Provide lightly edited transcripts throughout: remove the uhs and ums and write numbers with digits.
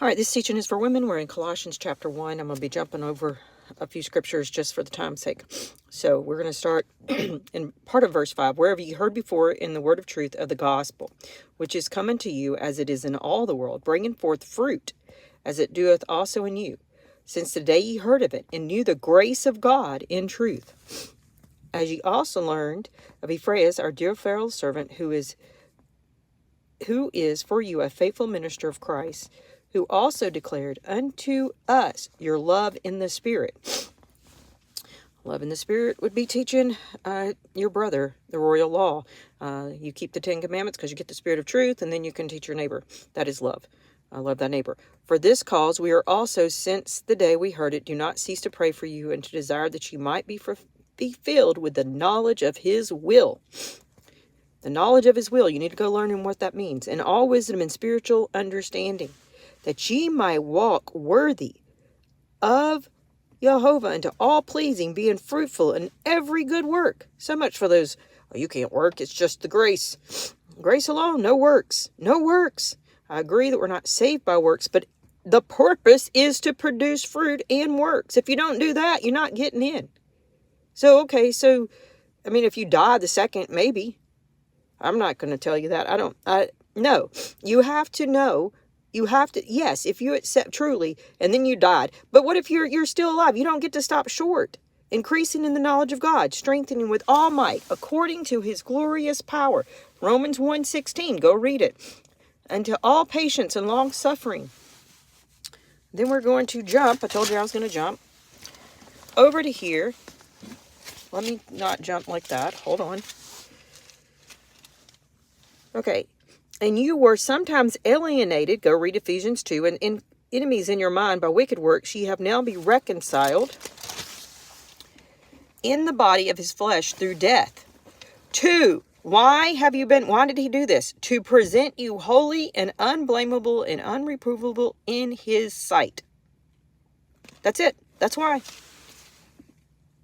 All right, this teaching is for women. We're in Colossians chapter 1. I'm going to be jumping over a few scriptures just for the time's sake. So we're going to start in part of verse 5. Wherever you heard before in the word of truth of the gospel, which is come unto you as it is in all the world, bringing forth fruit, as it doeth also in you, since the day ye heard of it, and knew the grace of God in truth. As ye also learned of Ephraim, our dear fellow servant, who is for you a faithful minister of Christ, who also declared unto us your love in the Spirit. Love in the Spirit would be teaching your brother the royal law. You keep the 10 Commandments because you get the Spirit of truth, and then you can teach your neighbor. That is love. Love thy neighbor. For this cause we are also, since the day we heard it, do not cease to pray for you and to desire that you might be filled with the knowledge of his will. The knowledge of his will. You need to go learn what that means. And all wisdom and spiritual understanding, that ye might walk worthy of Jehovah unto all pleasing, being fruitful in every good work. So much for those, oh, you can't work, it's just the grace. Grace alone, no works. No works. I agree that we're not saved by works, but the purpose is to produce fruit and works. If you don't do that, you're not getting in. So, okay, if you die the second, maybe. I'm not going to tell you that. No. You have to know. Yes, if you accept truly, and then you died. But what if you're still alive? You don't get to stop short. Increasing in the knowledge of God, strengthening with all might, according to his glorious power. Romans 1:16, go read it. Unto all patience and long suffering. Then we're going to jump. I told you I was going to jump. Over to here. Let me not jump like that. Hold on. Okay. And you were sometimes alienated, go read Ephesians 2, and enemies in your mind by wicked works, ye have now been reconciled in the body of his flesh through death. Why did he do this? To present you holy and unblameable and unreprovable in his sight. That's it. That's why.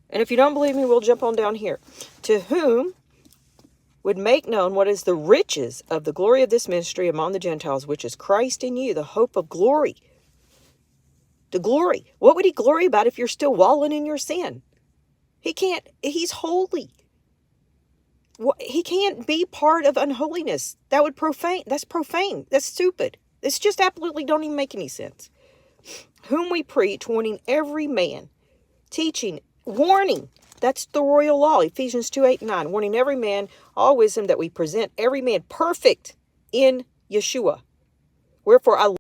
And if you don't believe me, we'll jump on down here. To whom would make known what is the riches of the glory of this ministry among the Gentiles, which is Christ in you, the hope of glory. The glory. What would he glory about if you're still wallowing in your sin? He can't. He's holy. He can't be part of unholiness. That's profane. That's stupid. This just absolutely don't even make any sense. Whom we preach, warning every man, teaching, warning. That's the royal law, Ephesians 2:8-9, warning every man, all wisdom, that we present every man perfect in Yeshua. Wherefore I